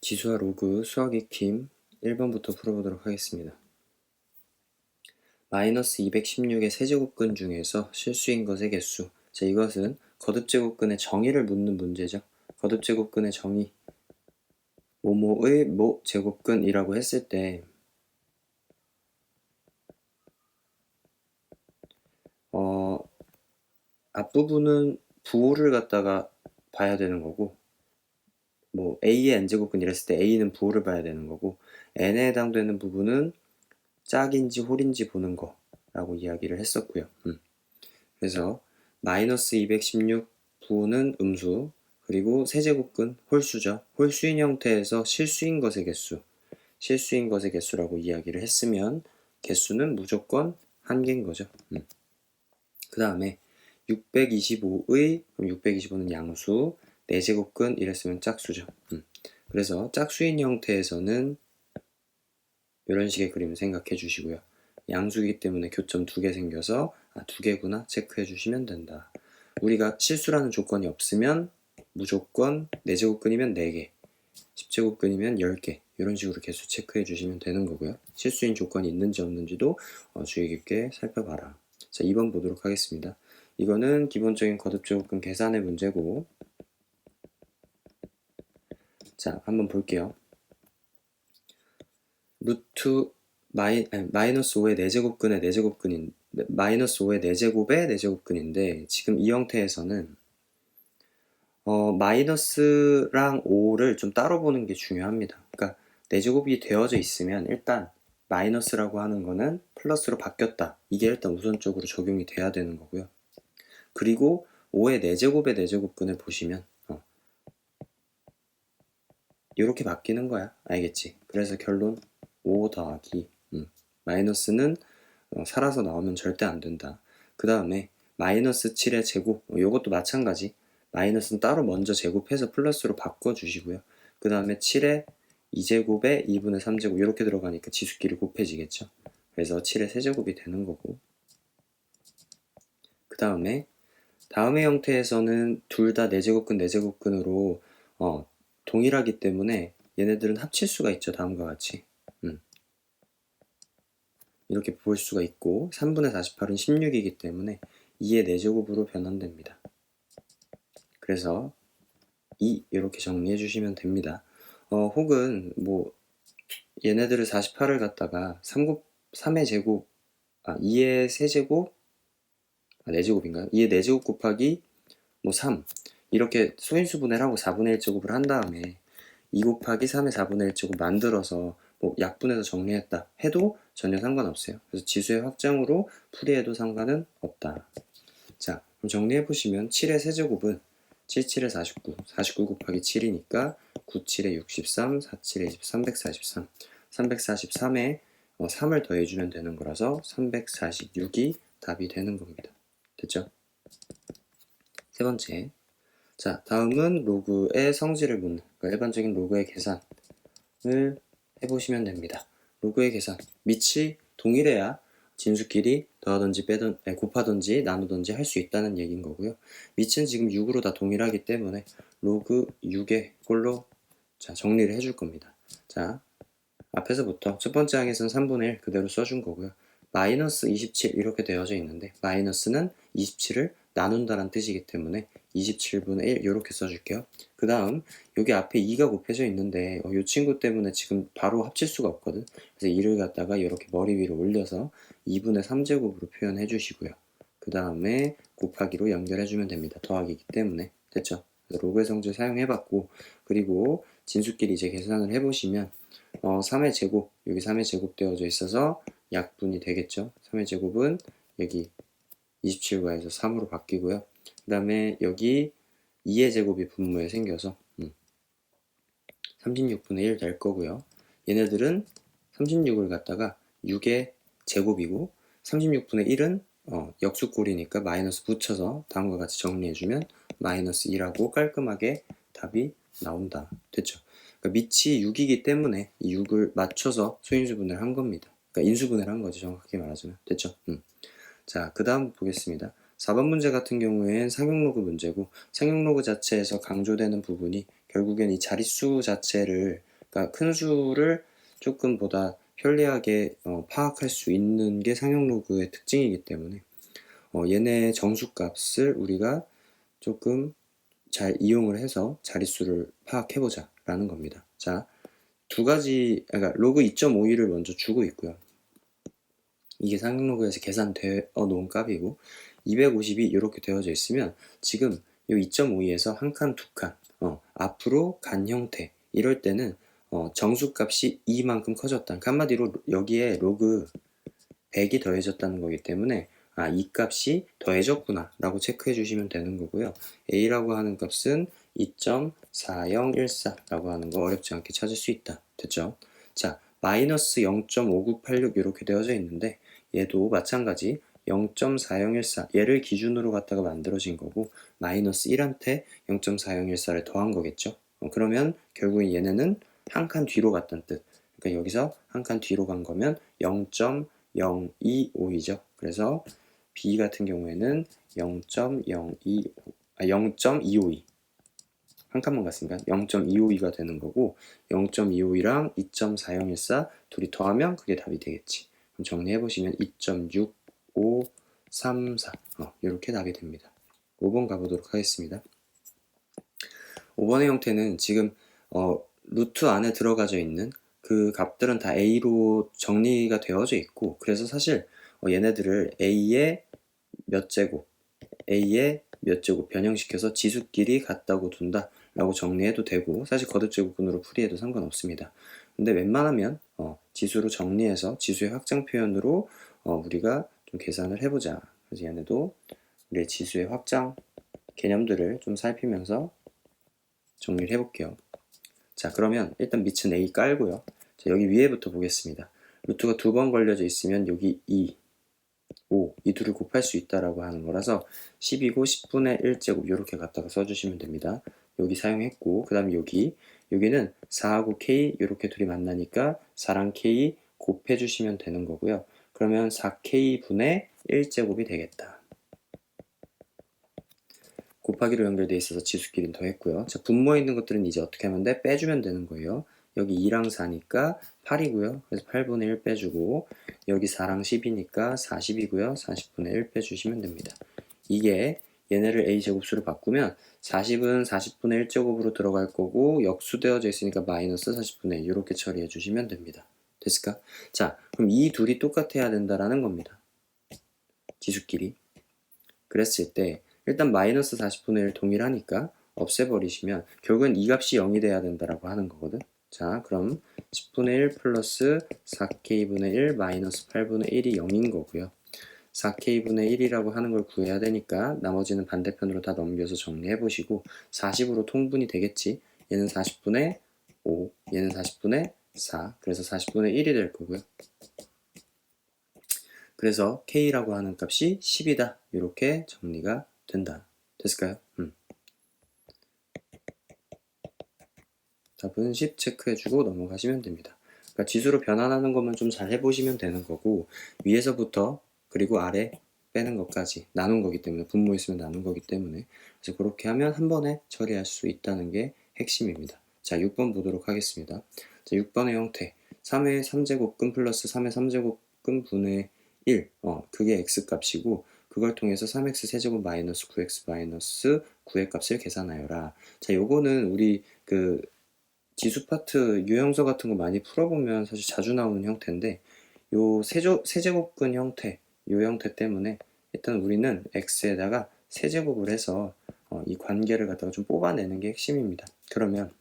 지수와 로그 수학 익힘 1번부터 풀어보도록 하겠습니다. 마이너스 216의 세제곱근 중에서 실수인 것의 개수. 자, 이것은 거듭제곱근의 정의를 묻는 문제죠. 거듭제곱근의 정의, 모모의 모 제곱근이라고 했을 때 앞부분은 부호를 갖다가 봐야 되는 거고, 뭐 A의 n제곱근 이랬을 때 A는 부호를 봐야 되는 거고, n에 해당되는 부분은 짝인지 홀인지 보는 거라고 이야기를 했었고요. 그래서 마이너스 216 부호는 음수, 그리고 세제곱근 홀수죠. 홀수인 형태에서 실수인 것의 개수, 실수인 것의 개수라고 이야기를 했으면 개수는 무조건 한 개인 거죠. 그 다음에 625의, 그럼 625는 양수, 4제곱근 이랬으면 짝수죠. 그래서 짝수인 형태에서는 이런 식의 그림을 생각해 주시고요. 양수이기 때문에 교점 2개 생겨서 2개구나 체크해 주시면 된다. 우리가 실수라는 조건이 없으면 무조건 4제곱근이면 4개, 10제곱근이면 10개 이런 식으로 개수 체크해 주시면 되는 거고요. 실수인 조건이 있는지 없는지도 주의 깊게 살펴봐라. 자, 2번 보도록 하겠습니다. 이거는 기본적인 거듭제곱근 계산의 문제고, 자, 한번 볼게요. 마이너스 5의 4제곱근의 4제곱근인 마이너스 5의 4제곱의 4제곱근인데, 지금 이 형태에서는 마이너스랑 5를 좀 따로 보는 게 중요합니다. 그러니까 4제곱이 되어져 있으면 일단 마이너스라고 하는 거는 플러스로 바뀌었다, 이게 일단 우선적으로 적용이 돼야 되는 거고요. 그리고 5의 4제곱의 4제곱근을 보시면 이렇게 바뀌는 거야. 알겠지? 그래서 결론 5 더하기 마이너스는 살아서 나오면 절대 안 된다. 그 다음에 마이너스 7의 제곱, 이것도 마찬가지. 마이너스는 따로 먼저 제곱해서 플러스로 바꿔주시고요. 그 다음에 7의 2제곱에 2분의 3제곱 이렇게 들어가니까 지수끼리 곱해지겠죠. 그래서 7의 세제곱이 되는 거고, 그 다음에 다음의 형태에서는 둘 다 4제곱근 4제곱근으로 동일하기 때문에 얘네들은 합칠 수가 있죠. 다음과 같이 이렇게 볼 수가 있고, 3분의 48은 16이기 때문에 2의 4제곱으로 변환됩니다. 그래서 2 이렇게 정리해 주시면 됩니다. 혹은 뭐 얘네들을 48을 갖다가 3의 제곱 2의 세제곱 4제곱인가요? 2의 4제곱 곱하기 뭐 3 이렇게 소인수분해를 하고 4분의 1제곱을 한 다음에 2 곱하기 3의 4분의 1제곱 만들어서 뭐 약분해서 정리했다 해도 전혀 상관없어요. 그래서 지수의 확장으로 풀이해도 상관은 없다. 자, 그럼 정리해보시면 7의 세제곱은 7, 7에 49, 49 곱하기 7이니까 9, 7에 63, 4, 7에 20, 343, 343에 3을 더해주면 되는 거라서 346이 답이 되는 겁니다. 됐죠? 세 번째, 자, 다음은 로그의 성질을 묻는, 그러니까 일반적인 로그의 계산을 해보시면 됩니다. 로그의 계산, 밑이 동일해야 진수끼리 더하든지 곱하든지 나누든지 할 수 있다는 얘기인 거고요. 밑은 지금 6으로 다 동일하기 때문에 로그 6의 꼴로 자, 정리를 해줄 겁니다. 자, 앞에서부터 첫 번째 항에서는 3분의 1 그대로 써준 거고요. 마이너스 27 이렇게 되어져 있는데, 마이너스는 27을 나눈다는 뜻이기 때문에 27분의 1 이렇게 써줄게요. 그 다음 여기 앞에 2가 곱해져 있는데 이 친구 때문에 지금 바로 합칠 수가 없거든. 그래서 2를 갖다가 이렇게 머리 위로 올려서 2분의 3제곱으로 표현해 주시고요. 그 다음에 곱하기로 연결해주면 됩니다. 더하기이기 때문에. 됐죠? 그래서 로그의 성질 사용해봤고, 그리고 진수끼리 이제 계산을 해보시면 3의 제곱, 여기 3의 제곱 되어져 있어서 약분이 되겠죠. 3의 제곱은 여기 27과에서 3으로 바뀌고요. 그 다음에 여기 2의 제곱이 분모에 생겨서 36분의 1 될 거고요. 얘네들은 36을 갖다가 6의 제곱이고 36분의 1은 역수꼴이니까 마이너스 붙여서 다음과 같이 정리해주면 마이너스 2라고 깔끔하게 답이 나온다. 됐죠? 그러니까 밑이 6이기 때문에 이 6을 맞춰서 소인수분해를 한 겁니다. 그러니까 인수분해를 한 거죠. 정확하게 말하자면. 됐죠? 자, 그 다음 보겠습니다. 4번 문제 같은 경우엔 상용로그 문제고, 상용로그 자체에서 강조되는 부분이 결국엔 이 자릿수 자체를 그러니까 큰 수를 조금보다 편리하게 파악할 수 있는 게 상형 로그의 특징이기 때문에 얘네 정수값을 우리가 조금 잘 이용을 해서 자릿수를 파악해보자 라는 겁니다. 자, 두 가지, 그러니까 로그 2.52를 먼저 주고 있고요. 이게 상형 로그에서 계산되어 놓은 값이고 250이 이렇게 되어져 있으면 지금 이 2.52에서 한 칸, 두 칸 앞으로 간 형태 이럴 때는 정수값이 2만큼 커졌다. 그러니까 한마디로 여기에 로그 100이 더해졌다는 거기 때문에 이 값이 더해졌구나 라고 체크해 주시면 되는 거고요. A라고 하는 값은 2.4014 라고 하는 거 어렵지 않게 찾을 수 있다. 됐죠? 자, 마이너스 0.5986 이렇게 되어져 있는데 얘도 마찬가지 0.4014 얘를 기준으로 갖다가 만들어진 거고 마이너스 1한테 0.4014를 더한 거겠죠. 그러면 결국엔 얘네는 한 칸 뒤로 갔다는 뜻. 그러니까 여기서 한 칸 뒤로 간 거면 0.025이죠. 그래서 B 같은 경우에는 0.252 한 칸만 갔으니까 0.252가 되는 거고 0.252랑 2.4014 둘이 더하면 그게 답이 되겠지. 그럼 정리해 보시면 2.6534 이렇게 답이 됩니다. 5번 가보도록 하겠습니다. 5번의 형태는 지금 루트 안에 들어가져 있는 그 값들은 다 A로 정리가 되어져 있고 그래서 사실 얘네들을 A의 몇 제곱, A의 몇 제곱 변형시켜서 지수끼리 같다고 둔다 라고 정리해도 되고 사실 거듭제곱근으로 풀이해도 상관없습니다. 근데 웬만하면 지수로 정리해서 지수의 확장 표현으로 우리가 좀 계산을 해보자. 그래서 얘네도 우리의 지수의 확장 개념들을 좀 살피면서 정리를 해볼게요. 자, 그러면 일단 밑은 A 깔고요. 자, 여기 위에부터 보겠습니다. 루트가 두 번 걸려져 있으면 여기 2, 5, 이 둘을 곱할 수 있다라고 하는 거라서 10이고 10분의 1제곱 이렇게 갖다가 써주시면 됩니다. 여기 사용했고 그 다음에 여기는 4하고 K 이렇게 둘이 만나니까 4랑 K 곱해주시면 되는 거고요. 그러면 4K분의 1제곱이 되겠다. 곱하기로 연결되어 있어서 지수끼리는 더했고요. 자, 분모에 있는 것들은 이제 어떻게 하면 돼? 빼주면 되는 거예요. 여기 2랑 4니까 8이고요. 그래서 8분의 1 빼주고 여기 4랑 10이니까 40이고요. 40분의 1 빼주시면 됩니다. 이게 얘네를 A제곱수로 바꾸면 40은 40분의 1제곱으로 들어갈 거고 역수되어져 있으니까 마이너스 40분의 1 이렇게 처리해 주시면 됩니다. 됐을까? 자, 그럼 이 둘이 똑같아야 된다라는 겁니다. 지수끼리. 그랬을 때 일단 마이너스 40분의 1 동일하니까 없애버리시면 결국은 이 값이 0이 돼야 된다라고 하는 거거든. 자, 그럼 10분의 1 플러스 4K분의 1 마이너스 8분의 1이 0인 거고요. 4K분의 1이라고 하는 걸 구해야 되니까 나머지는 반대편으로 다 넘겨서 정리해 보시고 40으로 통분이 되겠지. 얘는 40분의 5, 얘는 40분의 4, 그래서 40분의 1이 될 거고요. 그래서 K라고 하는 값이 10이다. 이렇게 정리가 된다. 됐을까요? 답은 10 체크해주고 넘어가시면 됩니다. 그러니까 지수로 변환하는 것만 좀 잘 해보시면 되는 거고 위에서부터 그리고 아래 빼는 것까지 나눈 거기 때문에 분모 있으면 나눈 거기 때문에 그래서 그렇게 하면 한 번에 처리할 수 있다는 게 핵심입니다. 자, 6번 보도록 하겠습니다. 자, 6번의 형태 3의 3제곱근 플러스 3의 3제곱근 분의 1 그게 x값이고 그걸 통해서 3x 세제곱 마이너스 9x 마이너스 9의 값을 계산하여라. 자, 요거는 우리 그 지수 파트 유형서 같은 거 많이 풀어보면 사실 자주 나오는 형태인데 요 세제곱근 형태 요 형태 때문에 일단 우리는 x에다가 세제곱을 해서 이 관계를 갖다가 좀 뽑아내는 게 핵심입니다. 그러면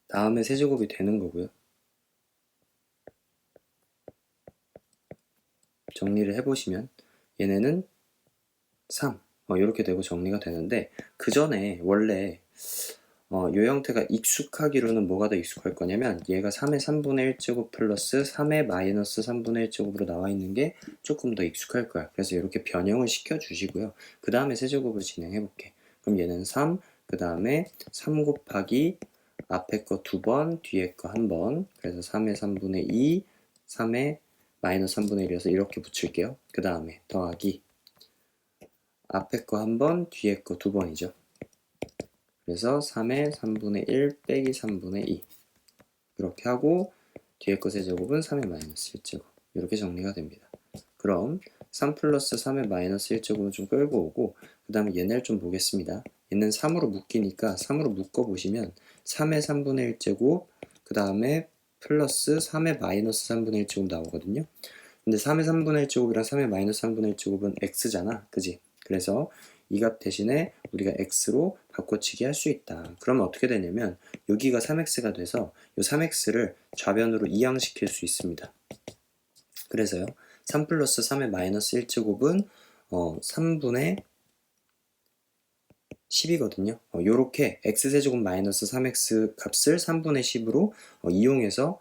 다음에 세제곱이 되는 거고요. 정리를 해보시면 얘네는 3 이렇게 되고 정리가 되는데 그 전에 원래 요 형태가 익숙하기로는 뭐가 더 익숙할 거냐면 얘가 3의 3분의 1제곱 플러스 3의 마이너스 3분의 1제곱으로 나와 있는 게 조금 더 익숙할 거야. 그래서 이렇게 변형을 시켜 주시고요. 그 다음에 세제곱을 진행해 볼게. 그럼 얘는 3, 그 다음에 3 곱하기 앞에 거 2번, 뒤에 거 1번. 그래서 3의 3분의 2, 3의 마이너스 3분의 1이어서 이렇게 붙일게요. 그 다음에 더하기 앞에 거 1번, 뒤에 거 2번이죠. 그래서 3의 3분의 1 빼기 3분의 2 이렇게 하고 뒤에 것의 제곱은 3의 마이너스 1제곱 이렇게 정리가 됩니다. 그럼 3 플러스 3의 마이너스 1제곱은 좀 끌고 오고 그 다음에 얘네를 좀 보겠습니다. 얘는 3으로 묶이니까 3으로 묶어보시면 3의 3분의 1제곱 그 다음에 플러스 3의 마이너스 3분의 1제곱 나오거든요. 근데 3의 3분의 1제곱이랑 3의 마이너스 3분의 1제곱은 x잖아. 그지? 그래서 이 값 대신에 우리가 x로 바꿔치기 할 수 있다. 그러면 어떻게 되냐면 여기가 3x가 돼서 이 3x를 좌변으로 이항시킬 수 있습니다. 그래서요. 3 플러스 3의 마이너스 1제곱은 3분의 10이거든요. 요렇게 x세제곱 마이너스 3x 값을 3분의 10으로 이용해서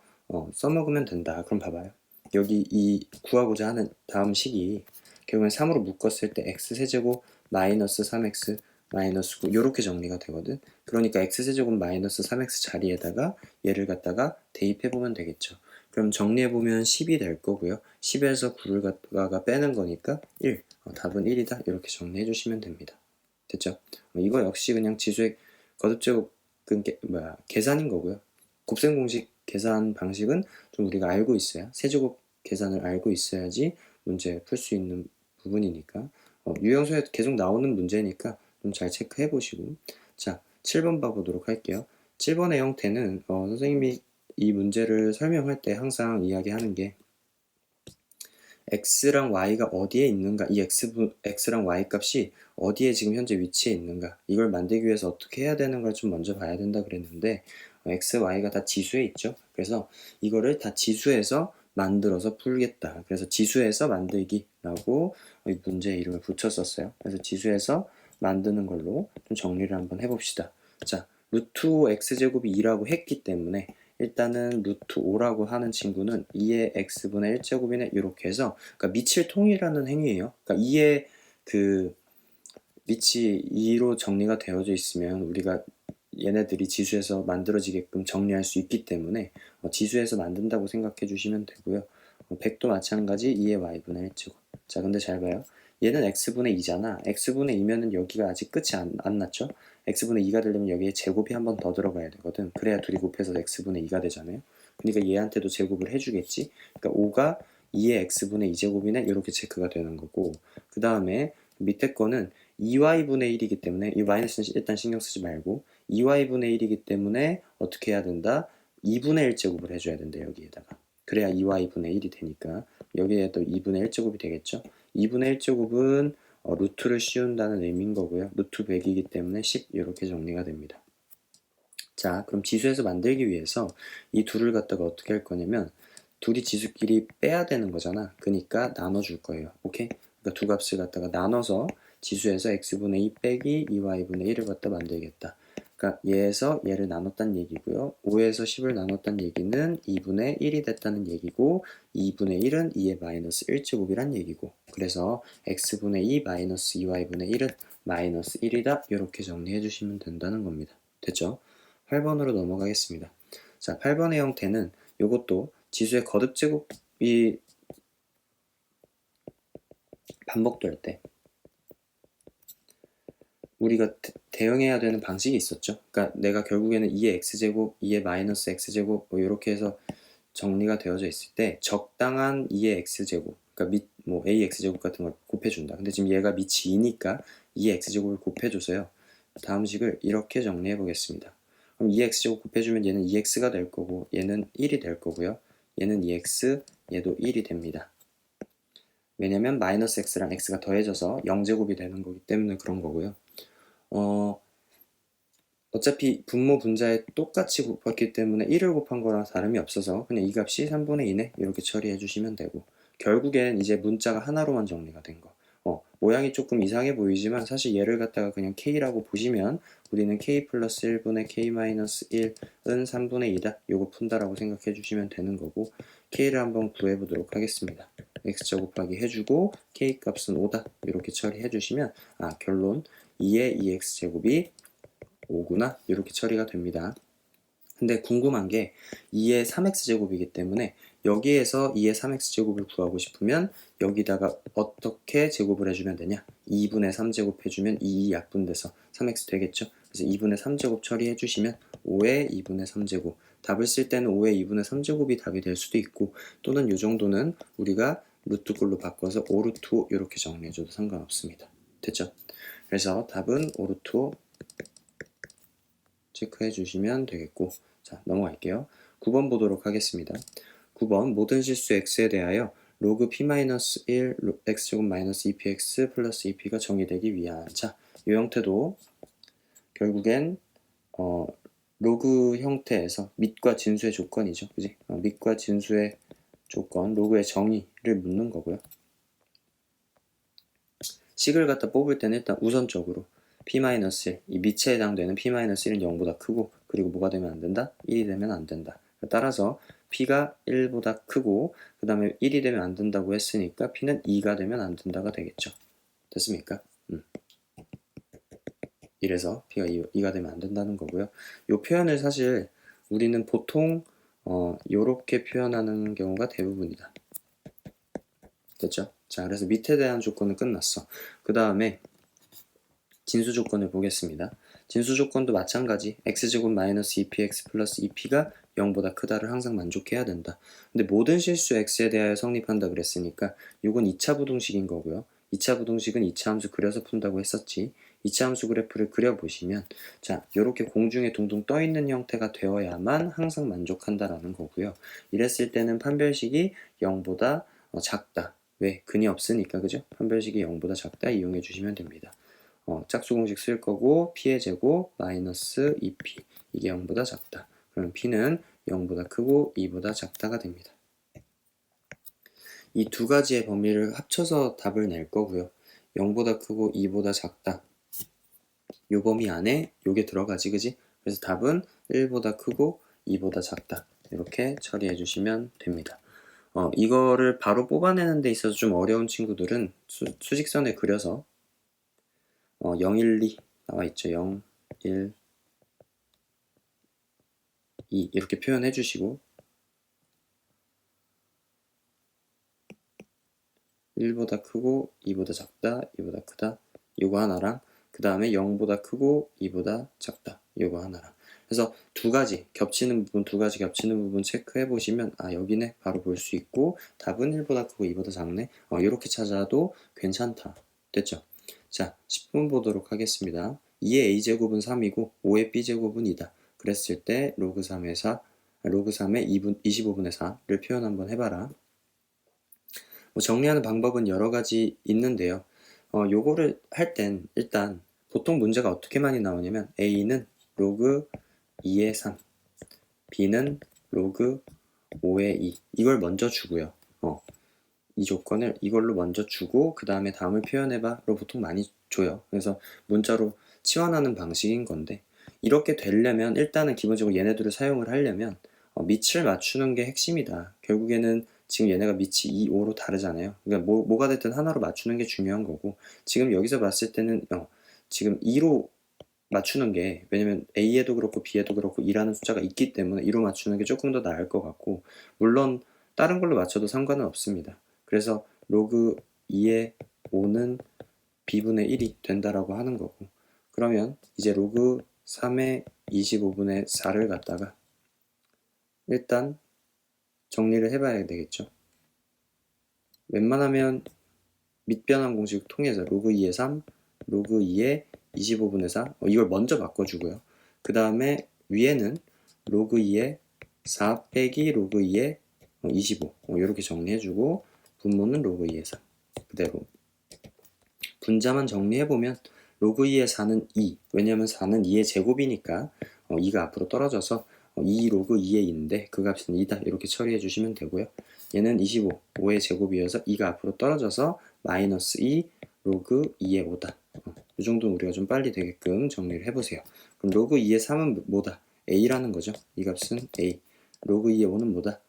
써먹으면 된다. 그럼 봐봐요. 여기 이 구하고자 하는 다음 식이 결국엔 3으로 묶었을 때 x세제곱 마이너스 3x 마이너스 9 요렇게 정리가 되거든. 그러니까 x세제곱 마이너스 3x 자리에다가 얘를 갖다가 대입해보면 되겠죠. 그럼 정리해보면 10이 될 거고요. 10에서 9를 갖다가 빼는 거니까 1. 답은 1이다. 이렇게 정리해주시면 됩니다. 됐죠? 이거 역시 그냥 지수의 거듭제곱 계산인 거고요. 곱셈 공식 계산 방식은 좀 우리가 알고 있어야 세제곱 계산을 알고 있어야지 문제 풀 수 있는 부분이니까 유형서에 계속 나오는 문제니까 좀 잘 체크해 보시고 자 7번 봐보도록 할게요. 7번의 형태는 선생님이 이 문제를 설명할 때 항상 이야기하는 게 x랑 y가 어디에 있는가, 이 x랑 y 값이 어디에 지금 현재 위치해 있는가, 이걸 만들기 위해서 어떻게 해야 되는 걸 좀 먼저 봐야 된다 그랬는데 x, y가 다 지수에 있죠. 그래서 이거를 다 지수에서 만들어서 풀겠다. 그래서 지수에서 만들기라고 이 문제의 이름을 붙였었어요. 그래서 지수에서 만드는 걸로 좀 정리를 한번 해봅시다. 자, 루트 x제곱이 2라고 했기 때문에 일단은 루트 5라고 하는 친구는 2의 x분의 1제곱이네 이렇게 해서 그러니까 밑을 통일하는 행위예요. 그러니까 2의 그 밑이 2로 정리가 되어져 있으면 우리가 얘네들이 지수에서 만들어지게끔 정리할 수 있기 때문에 지수에서 만든다고 생각해 주시면 되고요. 100도 마찬가지 2의 y분의 1제곱. 자, 근데 잘 봐요. 얘는 x분의 2잖아. x분의 2면은 여기가 아직 끝이 안 났죠? x분의 2가 되려면 여기에 제곱이 한 번 더 들어가야 되거든. 그래야 둘이 곱해서 x분의 2가 되잖아요. 그러니까 얘한테도 제곱을 해주겠지. 그러니까 5가 2의 x분의 2제곱이네 이렇게 체크가 되는 거고 그 다음에 밑에 거는 2y분의 1이기 때문에 이 마이너스는 일단 신경 쓰지 말고 2y분의 1이기 때문에 어떻게 해야 된다? 2분의 1제곱을 해줘야 된다 여기에다가. 그래야 2y분의 1이 되니까 여기에 또 2분의 1제곱이 되겠죠. 2분의 1제곱은 루트를 씌운다는 의미인 거고요. 루트 100이기 때문에 10 이렇게 정리가 됩니다. 자, 그럼 지수에서 만들기 위해서 이 둘을 갖다가 어떻게 할 거냐면 둘이 지수끼리 빼야 되는 거잖아. 그러니까 나눠줄 거예요. 오케이? 그러니까 두 값을 갖다가 나눠서 지수에서 x분의 2 빼기 2y분의 1을 갖다 만들겠다. 그러니까 얘에서 얘를 나눴다는 얘기고요. 5에서 10을 나눴다는 얘기는 2분의 1이 됐다는 얘기고 2분의 1은 2의 마이너스 1제곱이란 얘기고 그래서 x분의 2 마이너스 2y분의 1은 마이너스 1이다. 이렇게 정리해 주시면 된다는 겁니다. 됐죠? 8번으로 넘어가겠습니다. 자, 8번의 형태는 이것도 지수의 거듭제곱이 반복될 때 우리가 대응해야 되는 방식이 있었죠. 그러니까 내가 결국에는 2의 x제곱, 2의 마이너스 x제곱 뭐 이렇게 해서 정리가 되어져 있을 때 적당한 2의 x제곱, 그러니까 뭐 ax제곱 같은 걸 곱해준다. 근데 지금 얘가 밑이 2니까 2의 x제곱을 곱해줘서요. 다음 식을 이렇게 정리해 보겠습니다. 그럼 2x제곱 곱해주면 얘는 2x가 될 거고 얘는 1이 될 거고요. 얘는 2x, 얘도 1이 됩니다. 왜냐면 마이너스 x랑 x가 더해져서 0제곱이 되는 거기 때문에 그런 거고요. 어차피 분모 분자에 똑같이 곱했기 때문에 1을 곱한 거랑 다름이 없어서 그냥 이 값이 3분의 2네 이렇게 처리해 주시면 되고 결국엔 이제 문자가 하나로만 정리가 된 거. 모양이 조금 이상해 보이지만 사실 얘를 갖다가 그냥 k라고 보시면 우리는 k 플러스 1분의 k 마이너스 1은 3분의 2다 요거 푼다라고 생각해 주시면 되는 거고 k를 한번 구해 보도록 하겠습니다. x자 곱하기 해주고 k 값은 5다 이렇게 처리해 주시면 결론 2의 2x제곱이 5구나 이렇게 처리가 됩니다. 근데 궁금한 게 2의 3x제곱이기 때문에 여기에서 2의 3x제곱을 구하고 싶으면 여기다가 어떻게 제곱을 해주면 되냐 2분의 3제곱 해주면 2 약분돼서 3x 되겠죠. 그래서 2분의 3제곱 처리해 주시면 5의 2분의 3제곱. 답을 쓸 때는 5의 2분의 3제곱이 답이 될 수도 있고, 또는 이 정도는 우리가 루트꼴로 바꿔서 5루트 5 이렇게 정리해줘도 상관없습니다. 됐죠? 그래서 답은 5루트 5 체크해 주시면 되겠고, 자, 넘어갈게요. 9번 보도록 하겠습니다. 9번 모든 실수 x에 대하여 로그 p-1 x제곱 마이너스 2px 플러스 2p가 정의되기 위한, 자, 이 형태도 결국엔 로그 형태에서 밑과 진수의 조건이죠. 그지? 밑과 진수의 조건, 로그의 정의를 묻는 거고요. 식을 갖다 뽑을 때는 일단 우선적으로 p-1, 이 밑에 해당되는 p-1은 0보다 크고, 그리고 뭐가 되면 안 된다? 1이 되면 안 된다. 따라서 p가 1보다 크고, 그 다음에 1이 되면 안 된다고 했으니까 p는 2가 되면 안 된다가 되겠죠. 됐습니까? 이래서 p가 2가 되면 안 된다는 거고요. 이 표현을 사실 우리는 보통 요렇게 표현하는 경우가 대부분이다. 됐죠? 자, 그래서 밑에 대한 조건은 끝났어. 그 다음에 진수 조건을 보겠습니다. 진수 조건도 마찬가지. x제곱 마이너스 2px 플러스 2p가 0보다 크다를 항상 만족해야 된다. 근데 모든 실수 x에 대하여 성립한다 그랬으니까 이건 2차 부등식인 거고요. 2차 부등식은 2차 함수 그려서 푼다고 했었지. 2차 함수 그래프를 그려보시면, 자, 이렇게 공중에 둥둥 떠 있는 형태가 되어야만 항상 만족한다라는 거고요. 이랬을 때는 판별식이 0보다 작다. 왜? 근이 없으니까, 그죠? 판별식이 0보다 작다 이용해 주시면 됩니다. 짝수 공식 쓸 거고, p의 제곱 마이너스 2p, 이게 0보다 작다. 그럼 p는 0보다 크고 2보다 작다가 됩니다. 이 두 가지의 범위를 합쳐서 답을 낼 거고요. 0보다 크고 2보다 작다. 요 범위 안에 요게 들어가지, 그지? 그래서 답은 1보다 크고 2보다 작다. 이렇게 처리해 주시면 됩니다. 이거를 바로 뽑아내는 데 있어서 좀 어려운 친구들은 수직선에 그려서 0, 1, 2 나와 있죠. 0, 1, 2 이렇게 표현해 주시고, 1보다 크고 2보다 작다, 2보다 크다, 요거 하나랑, 그 다음에 0보다 크고 2보다 작다, 요거 하나랑. 그래서 두 가지 겹치는 부분, 두 가지 겹치는 부분 체크해 보시면, 아, 여기네 바로 볼 수 있고, 답은 1보다 크고 2보다 작네, 이렇게 찾아도 괜찮다. 됐죠? 자, 10분 보도록 하겠습니다. 2의 a제곱은 3이고 5의 b제곱은 2다. 그랬을 때 로그 3의 4, 로그 3의 25분의 4를 표현 한번 해봐라. 정리하는 방법은 여러 가지 있는데요. 요거를 할 땐 일단 보통 문제가 어떻게 많이 나오냐면, a는 로그 2의 3, b는 로그 5의 2 이걸 먼저 주고요. 이 조건을 이걸로 먼저 주고 그 다음에 다음을 표현해봐로 보통 많이 줘요. 그래서 문자로 치환하는 방식인 건데, 이렇게 되려면 일단은 기본적으로 얘네들을 사용을 하려면 밑을 맞추는 게 핵심이다. 결국에는 지금 얘네가 밑이 2, 5로 다르잖아요. 그러니까 뭐가 됐든 하나로 맞추는 게 중요한 거고, 지금 여기서 봤을 때는 지금 2로 맞추는 게, 왜냐면 A에도 그렇고 B에도 그렇고 2라는 숫자가 있기 때문에 2로 맞추는 게 조금 더 나을 것 같고, 물론 다른 걸로 맞춰도 상관은 없습니다. 그래서 로그 2의 5는 b분의 1이 된다라고 하는 거고, 그러면 이제 로그 3의 25분의 4를 갖다가 일단 정리를 해봐야 되겠죠. 웬만하면 밑변환 공식 통해서 로그 2의 3, 로그 2의 25분의 4 이걸 먼저 바꿔주고요. 그 다음에 위에는 로그 2의 4 빼기 로그 2의 25 이렇게 정리해주고, 분모는 로그 2의 3 그대로. 분자만 정리해보면 로그 2의 4는 2, 왜냐하면 4는 2의 제곱이니까 2가 앞으로 떨어져서 2 로그 2의 2인데 그 값은 2다 이렇게 처리해 주시면 되고요. 얘는 25, 5의 제곱이어서 2가 앞으로 떨어져서 마이너스 2 로그 2의 5다. 이 정도는 우리가 좀 빨리 되게끔 정리를 해보세요. 그럼 로그 2의 3은 뭐다? a라는 거죠. 이 값은 a. 로그 2의 5는 뭐다?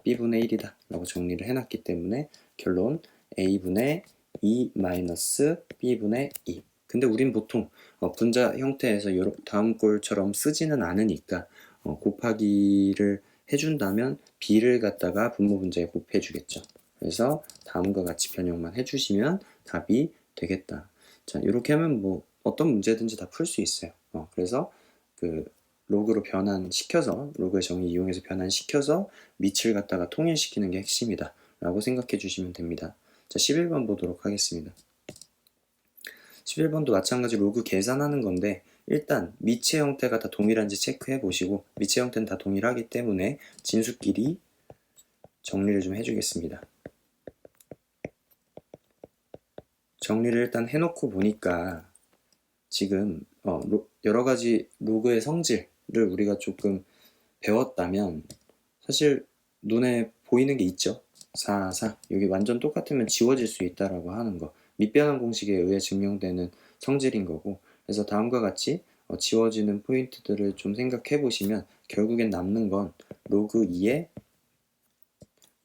b분의 1이다 라고 정리를 해놨기 때문에 결론 a분의 2 마이너스 b분의 2. 근데 우린 보통 분자 형태에서 다음 꼴처럼 쓰지는 않으니까 곱하기를 해준다면 b를 갖다가 분모 분자에 곱해 주겠죠. 그래서 다음과 같이 변형만 해주시면 답이 되겠다. 자, 이렇게 하면 뭐 어떤 문제든지 다 풀 수 있어요. 그래서 그 로그로 변환시켜서 로그의 정의 이용해서 변환시켜서 밑을 갖다가 통일시키는 게 핵심이다 라고 생각해 주시면 됩니다. 자, 11번 보도록 하겠습니다. 11번도 마찬가지 로그 계산하는 건데 일단 밑의 형태가 다 동일한지 체크해 보시고 밑의 형태는 다 동일하기 때문에 진수끼리 정리를 좀 해주겠습니다. 정리를 일단 해놓고 보니까 지금 여러 가지 로그의 성질을 우리가 조금 배웠다면 사실 눈에 보이는 게 있죠. 4, 4 여기 완전 똑같으면 지워질 수 있다라고 하는 거 밑변환 공식에 의해 증명되는 성질인 거고 그래서 다음과 같이 지워지는 포인트들을 좀 생각해 보시면 결국엔 남는 건 로그 2에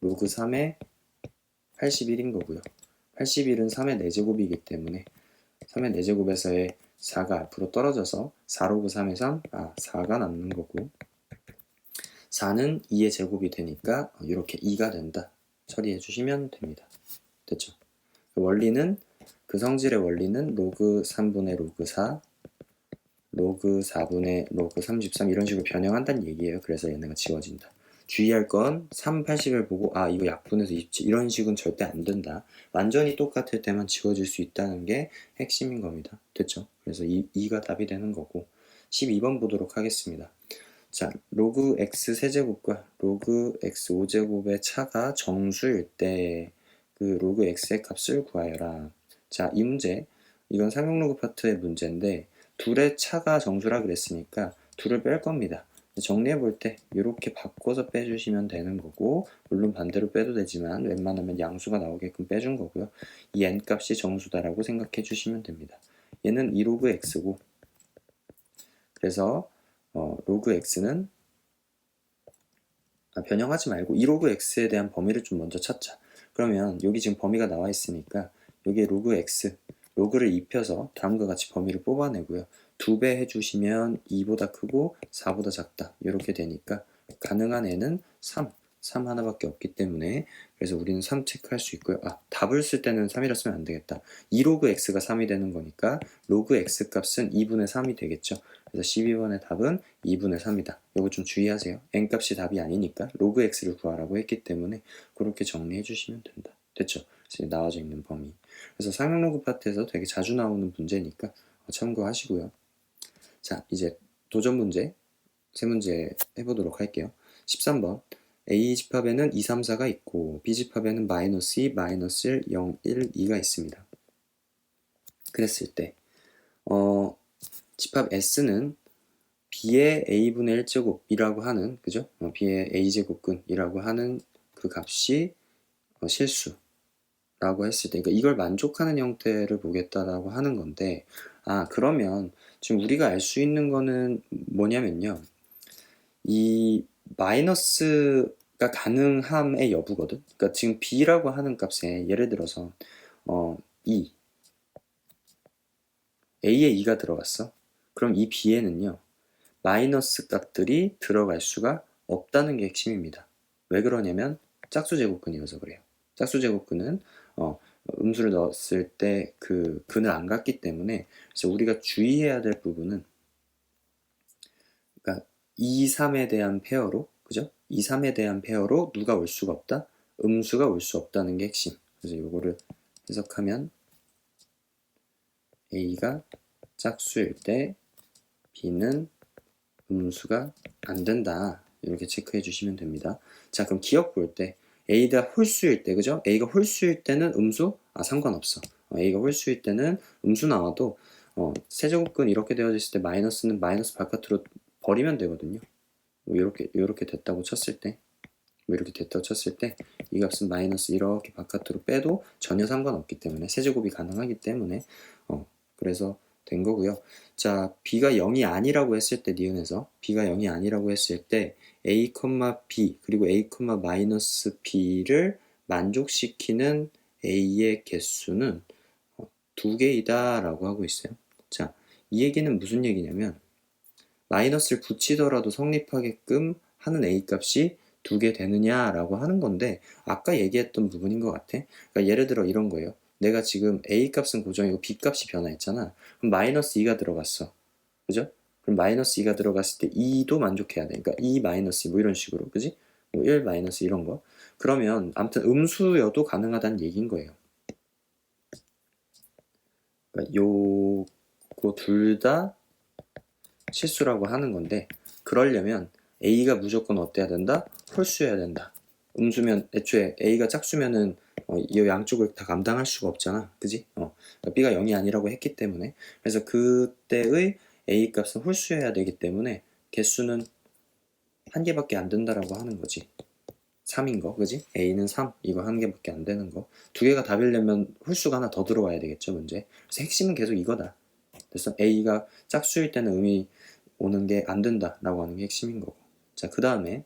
로그 3에 81인 거고요. 81은 3의 4제곱이기 때문에 3의 4제곱에서의 4가 앞으로 떨어져서 4로그 3의 3, 4가 남는 거고 4는 2의 제곱이 되니까 이렇게 2가 된다. 처리해 주시면 됩니다. 됐죠? 그 성질의 원리는 로그 3분의 로그 4, 로그 4분의 로그 33 이런 식으로 변형한다는 얘기예요. 그래서 얘네가 지워진다. 주의할 건 3, 80을 보고 이거 약분해서 27 이런 식은 절대 안 된다. 완전히 똑같을 때만 지워질 수 있다는 게 핵심인 겁니다. 됐죠? 그래서 2가 답이 되는 거고 12번 보도록 하겠습니다. 자, 로그 x 세제곱과 로그 x 5제곱의 차가 정수일 때 그 로그 x의 값을 구하여라. 자, 이 문제 이건 상용로그 파트의 문제인데 둘의 차가 정수라 그랬으니까 둘을 뺄 겁니다. 정리해 볼 때 이렇게 바꿔서 빼주시면 되는 거고 물론 반대로 빼도 되지만 웬만하면 양수가 나오게끔 빼준 거고요. 이 n 값이 정수다라고 생각해 주시면 됩니다. 얘는 2로그 x고 그래서 로그 x는 변형하지 말고 2로그 x에 대한 범위를 좀 먼저 찾자. 그러면 여기 지금 범위가 나와 있으니까 여기에 로그 x 로그를 입혀서 다음과 같이 범위를 뽑아내고요. 2배 해주시면 2보다 크고 4보다 작다 이렇게 되니까 가능한 애는 3 하나밖에 없기 때문에 그래서 우리는 3 체크할 수 있고요. 답을 쓸 때는 3이라 쓰면 안 되겠다. 2로그 x가 3이 되는 거니까 로그 x 값은 2분의 3이 되겠죠. 그래서 12번의 답은 2분의 3이다. 이거 좀 주의하세요. n 값이 답이 아니니까 로그 x를 구하라고 했기 때문에 그렇게 정리해 주시면 된다. 됐죠? 지금 나와져 있는 범위. 그래서 상용로그 파트에서 되게 자주 나오는 문제니까 참고하시고요. 자, 이제 도전 문제 세 문제 해보도록 할게요. 13번 A집합에는 2, 3, 4가 있고 B집합에는 마이너스 2, 마이너스 1, 0, 1, 2가 있습니다. 그랬을 때 집합 S는 B의 A분의 1제곱이라고 하는 그죠? B의 A제곱근이라고 하는 그 값이 실수라고 했을 때 그러니까 이걸 만족하는 형태를 보겠다라고 하는 건데 그러면 지금 우리가 알 수 있는 거는 뭐냐면요. 이 마이너스가 가능함의 여부거든. 그러니까 지금 B라고 하는 값에 예를 들어서 2 A에 2가 들어갔어. 그럼 이 B에는요. 마이너스 값들이 들어갈 수가 없다는 게 핵심입니다. 왜 그러냐면 짝수 제곱근이어서 그래요. 짝수 제곱근은 음수를 넣었을 때 그 근을 안 갖기 때문에 그래서 우리가 주의해야 될 부분은 그러니까 2, 3에 대한 페어로 그죠? 2, 3에 대한 페어로 누가 올 수가 없다? 음수가 올 수 없다는 게 핵심. 그래서 이거를 해석하면 A가 짝수일 때 B는 음수가 안 된다. 이렇게 체크해 주시면 됩니다. 자, 그럼 기억 볼 때 A가 홀수일 때, 그죠? A가 홀수일 때는 음수? 상관없어. A가 홀수일 때는 음수 나와도 세제곱근 이렇게 되어져 있을 때 마이너스는 마이너스 바깥으로 버리면 되거든요. 뭐 이렇게 됐다고 쳤을 때, 이 값은 마이너스 이렇게 바깥으로 빼도 전혀 상관없기 때문에 세제곱이 가능하기 때문에 그래서 된 거고요. 자, B가 0이 아니라고 했을 때 니은에서 B가 0이 아니라고 했을 때 A, B 그리고 A, 마이너스 B를 만족시키는 A의 개수는 2개이다 라고 하고 있어요. 자, 이 얘기는 무슨 얘기냐면 마이너스를 붙이더라도 성립하게끔 하는 A 값이 2개 되느냐라고 하는 건데 아까 얘기했던 부분인 것 같아. 그러니까 예를 들어 이런 거예요. 내가 지금 A 값은 고정이고 B 값이 변화했잖아. 그럼 마이너스 2가 들어갔어. 그죠? 그럼 마이너스 2가 들어갔을 때 2도 만족해야 돼. 그러니까 2 마이너스 2 뭐 이런 식으로, 그지? 뭐 1 마이너스 이런 거. 그러면 아무튼 음수여도 가능하다는 얘기인 거예요. 그러니까 요거 둘 다 실수라고 하는 건데, 그러려면 A가 무조건 어때야 된다? 홀수여야 된다. 음수면 애초에 A가 짝수면은 이 양쪽을 다 감당할 수가 없잖아, 그지? 그러니까 B가 0이 아니라고 했기 때문에, 그래서 그때의 A 값은 홀수여야 되기 때문에 개수는 한 개밖에 안 된다라고 하는 거지. 3인 거, 그지? A는 3, 이거 한 개밖에 안 되는 거. 두 개가 답이려면 홀수가 하나 더 들어와야 되겠죠, 문제. 그래서 핵심은 계속 이거다. 그래서 A가 짝수일 때는 음이 오는 게 안 된다라고 하는 게 핵심인 거고. 자, 그 다음에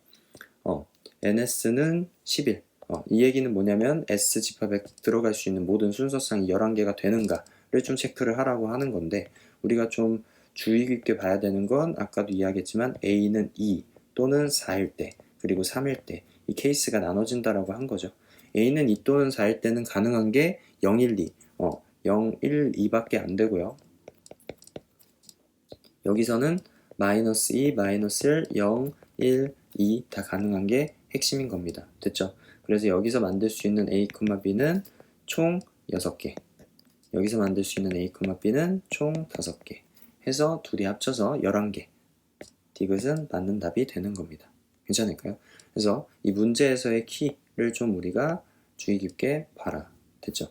NS는 11. 이 얘기는 뭐냐면 S 집합에 들어갈 수 있는 모든 순서상이 11개가 되는가를 좀 체크를 하라고 하는 건데, 우리가 좀 주의 깊게 봐야 되는 건 아까도 이야기했지만 A는 2 또는 4일 때, 그리고 3일 때 이 케이스가 나눠진다라고 한 거죠. A는 2 또는 4일 때는 가능한 게 0, 1, 2 0, 1, 2밖에 안 되고요. 여기서는 마이너스 2, 마이너스 1, 0, 1, 2 다 가능한 게 핵심인 겁니다. 됐죠? 그래서 여기서 만들 수 있는 A, B는 총 6개, 여기서 만들 수 있는 A, B는 총 5개 해서 둘이 합쳐서 11개. 디귿은 맞는 답이 되는 겁니다. 괜찮을까요? 그래서 이 문제에서의 키를 좀 우리가 주의 깊게 봐라. 됐죠?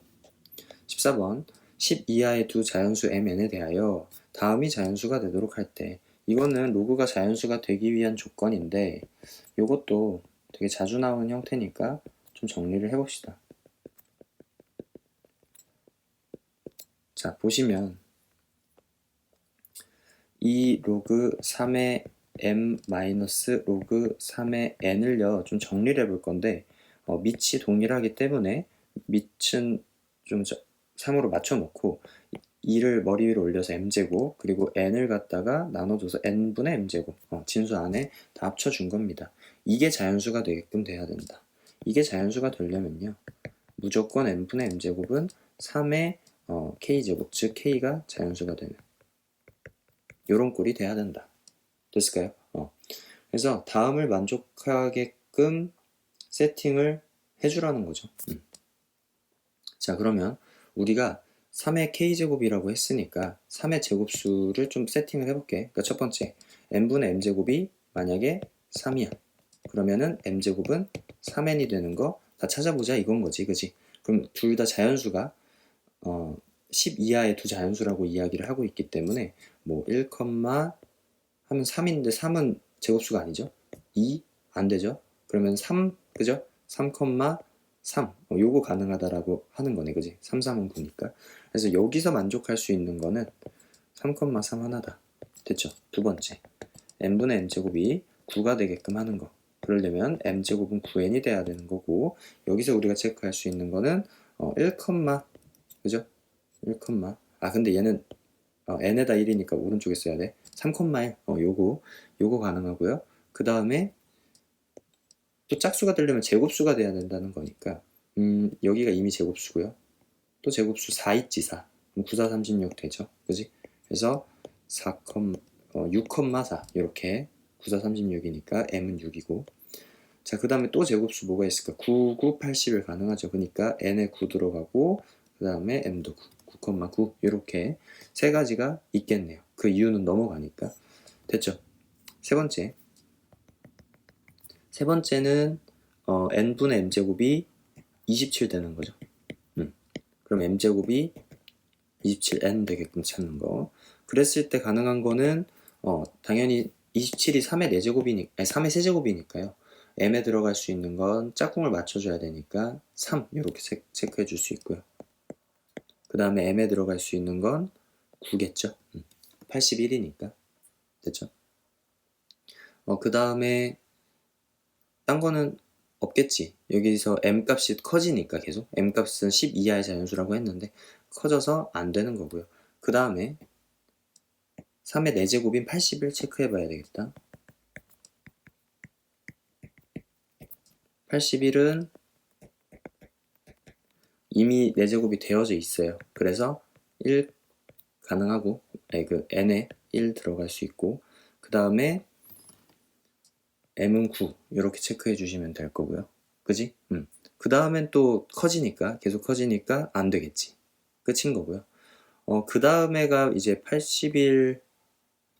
14번 10 이하의 두 자연수 mn에 대하여 다음이 자연수가 되도록 할 때, 이거는 로그가 자연수가 되기 위한 조건인데 이것도 되게 자주 나오는 형태니까 좀 정리를 해봅시다. 자, 보시면 이 로그 3의 m 마이너스 로그 3의 n을요 좀 정리를 해볼 건데, 밑이 동일하기 때문에 밑은 좀 3으로 맞춰놓고 2를 머리 위로 올려서 m제곱, 그리고 n을 갖다가 나눠줘서 n분의 m제곱, 진수 안에 다 합쳐준 겁니다. 이게 자연수가 되게끔 돼야 된다. 이게 자연수가 되려면요 무조건 n분의 m제곱은 3의 k제곱, 즉 k가 자연수가 되는 요런 꼴이 돼야 된다. 됐을까요? 그래서 다음을 만족하게끔 세팅을 해주라는 거죠. 자, 그러면 우리가 3의 k제곱이라고 했으니까 3의 제곱수를 좀 세팅을 해볼게. 그러니까 첫 번째, n분의 m제곱이 만약에 3이야. 그러면은 m제곱은 3n이 되는 거 다 찾아보자 이건 거지, 그지? 그럼 둘 다 자연수가 10 이하의 두 자연수라고 이야기를 하고 있기 때문에 뭐 1, 하면 3인데 3은 제곱수가 아니죠? 2 안 되죠? 그러면 3, 그죠? 3, 3 요거 가능하다라고 하는 거네, 그지? 3, 3은 9니까. 그래서 여기서 만족할 수 있는 거는 3, 3 하나다. 됐죠? 두 번째, n분의 m제곱이 9가 되게끔 하는 거. 그러려면 m제곱은 9n이 돼야 되는 거고, 여기서 우리가 체크할 수 있는 거는 1, 그죠? 1, 근데 얘는 n에다 1이니까 오른쪽에 써야 돼. 3,1 요거 가능하고요. 그 다음에 또 짝수가 되려면 제곱수가 돼야 된다는 거니까 여기가 이미 제곱수고요. 또 제곱수 4 있지, 4. 그럼 9, 4, 36 되죠, 그지? 그래서 6,4 이렇게 9, 4, 36이니까 m은 6이고, 자, 그 다음에 또 제곱수 뭐가 있을까? 9, 9, 80을 가능하죠. 그러니까 n에 9 들어가고 그 다음에 m도 9, 9,9 이렇게 세 가지가 있겠네요. 그 이유는 넘어가니까. 됐죠? 세 번째는 n분의 m제곱이 27 되는 거죠. 그럼 m제곱이 27n 되게끔 찾는 거. 그랬을 때 가능한 거는 당연히 27이 3의 4제곱이니까, 아니 3의 세제곱이니까요. m에 들어갈 수 있는 건 짝꿍을 맞춰줘야 되니까 3 이렇게 체크해 줄 수 있고요. 그 다음에 m에 들어갈 수 있는 건 9겠죠. 81이니까. 됐죠? 그 다음에 딴 거는 없겠지. 여기서 m값이 커지니까 계속 m값은 10 이하의 자연수라고 했는데 커져서 안 되는 거고요. 그 다음에 3의 4제곱인 80을 체크해 봐야 되겠다. 81은 이미 4제곱이 되어져 있어요. 그래서 1 가능하고, 그 n에 1 들어갈 수 있고, 그 다음에 m은 9 이렇게 체크해 주시면 될 거고요. 그지? 그 다음엔 또 커지니까, 계속 커지니까 안 되겠지. 끝인 거고요. 그 다음에가 이제 80일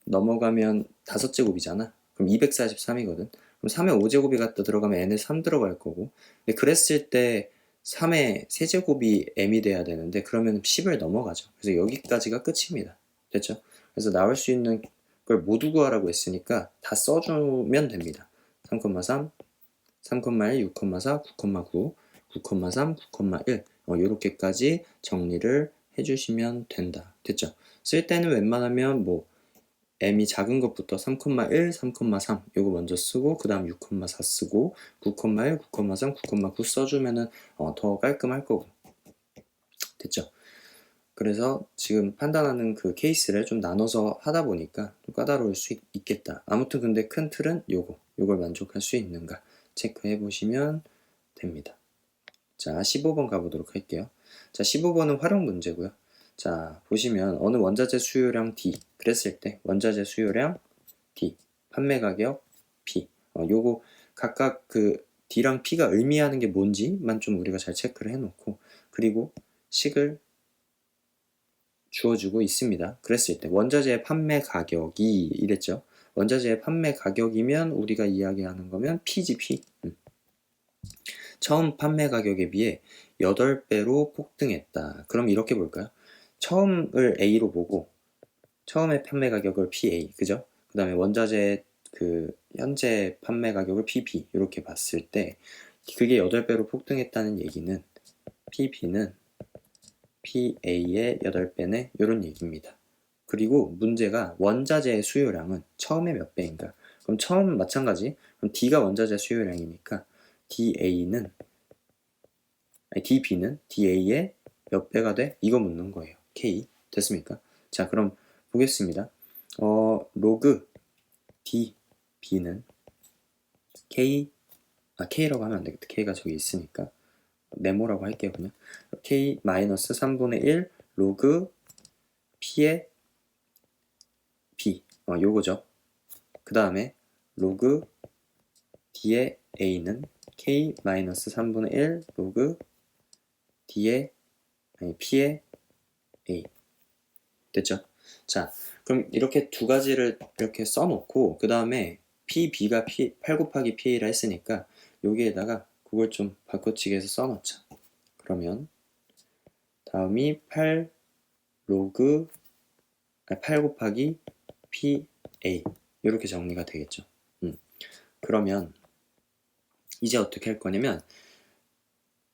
넘어가면 5제곱이잖아. 그럼 243이거든. 그럼 3의 5제곱이 갖다 들어가면 n에 3 들어갈 거고. 근데 그랬을 때 3의 세제곱이 m이 돼야 되는데 그러면 10을 넘어가죠. 그래서 여기까지가 끝입니다. 됐죠? 그래서 나올 수 있는 걸 모두 구하라고 했으니까 다 써주면 됩니다. 3,3, 3,1, 6,4, 9,9, 9,3, 9,1 이렇게까지 정리를 해주시면 된다. 됐죠? 쓸 때는 웬만하면 뭐 m이 작은 것부터 3,1, 3,3 요거 먼저 쓰고 그 다음 6,4 쓰고 9,1, 9,3, 9,9 써주면은 더 깔끔할 거고. 됐죠? 그래서 지금 판단하는 그 케이스를 좀 나눠서 하다 보니까 좀 까다로울 수 있겠다. 아무튼 근데 큰 틀은 요걸 만족할 수 있는가 체크해 보시면 됩니다. 자, 15번 가보도록 할게요. 자, 15번은 활용 문제고요. 자, 보시면 어느 원자재 수요량 D 그랬을 때 원자재 수요량 D, 판매 가격 P 요거 각각 그 D랑 P가 의미하는 게 뭔지만 좀 우리가 잘 체크를 해놓고, 그리고 식을 주어주고 있습니다. 그랬을 때 원자재의 판매 가격이 이랬죠. 원자재의 판매 가격이면 우리가 이야기하는 거면 P지 P. 처음 판매 가격에 비해 8배로 폭등했다. 그럼 이렇게 볼까요? 처음을 A로 보고 처음에 판매 가격을 PA, 그죠? 그 다음에 원자재 그 현재 판매 가격을 PP 이렇게 봤을 때 그게 8배로 폭등했다는 얘기는 PP는 PA의 8배네 이런 얘기입니다. 그리고 문제가 원자재의 수요량은 처음에 몇 배인가? 그럼 처음 마찬가지. 그럼 D가 원자재 수요량이니까 DB는 DA의 몇 배가 돼? 이거 묻는 거예요. K. 됐습니까? 자, 그럼 보겠습니다. 로그 DB는 K라고 하면 안 되겠다. K가 저기 있으니까. 네모라고 할게요, 그냥. K 마이너스 3분의 1 로그 P의 B. 요거죠. 그 다음에 로그 D의 A는 K 마이너스 3분의 1 로그 P의 A. 됐죠? 자, 그럼 이렇게 두 가지를 이렇게 써놓고 그 다음에 PB가 8 곱하기 PA라 했으니까 여기에다가 그걸 좀 바꿔치기해서 써놓자. 그러면 다음이 8 곱하기 PA 이렇게 정리가 되겠죠. 그러면 이제 어떻게 할 거냐면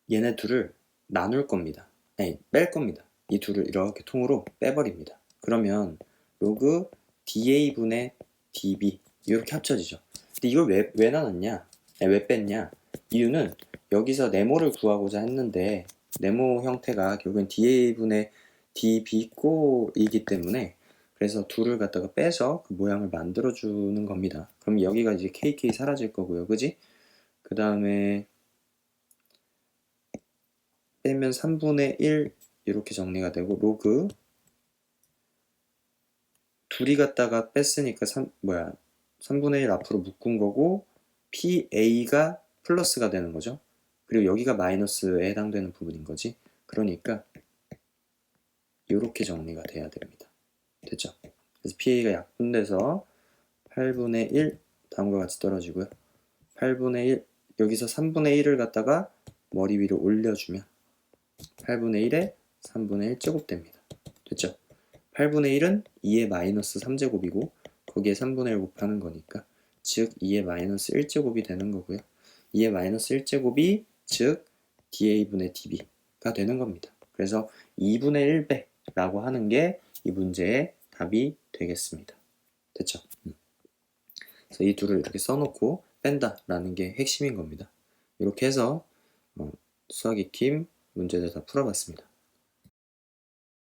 얘네 둘을 나눌 겁니다. 아니, 뺄 겁니다. 이 둘을 이렇게 통으로 빼버립니다. 그러면 로그 DA분의 DB 이렇게 합쳐지죠. 근데 이걸 왜 나눴냐? 아니, 왜 뺐냐? 이유는 여기서 네모를 구하고자 했는데 네모 형태가 결국엔 DA분의 DB 꼴이기 때문에 그래서 둘을 갖다가 빼서 그 모양을 만들어주는 겁니다. 그럼 여기가 이제 KK 사라질 거고요. 그지? 그 다음에 빼면 3분의 1 이렇게 정리가 되고 로그 둘이 갖다가 뺐으니까 3분의 1 앞으로 묶은 거고 PA가 플러스가 되는 거죠. 그리고 여기가 마이너스에 해당되는 부분인 거지. 그러니까 이렇게 정리가 돼야 됩니다. 됐죠? 그래서 PA가 약분돼서 8분의 1 다음과 같이 떨어지고요. 8분의 1 여기서 3분의 1을 갖다가 머리 위로 올려주면 8분의 1에 3분의 1제곱 됩니다. 됐죠? 8분의 1은 2의 마이너스 3제곱이고 거기에 3분의 1 곱하는 거니까 즉 2의 마이너스 1제곱이 되는 거고요. 2의 마이너스 1제곱이 즉 DA분의 DB가 되는 겁니다. 그래서 2분의 1배라고 하는 게 이 문제의 답이 되겠습니다. 됐죠? 그래서 이 둘을 이렇게 써놓고 뺀다라는 게 핵심인 겁니다. 이렇게 해서 수학 익힘 문제들 다 풀어봤습니다.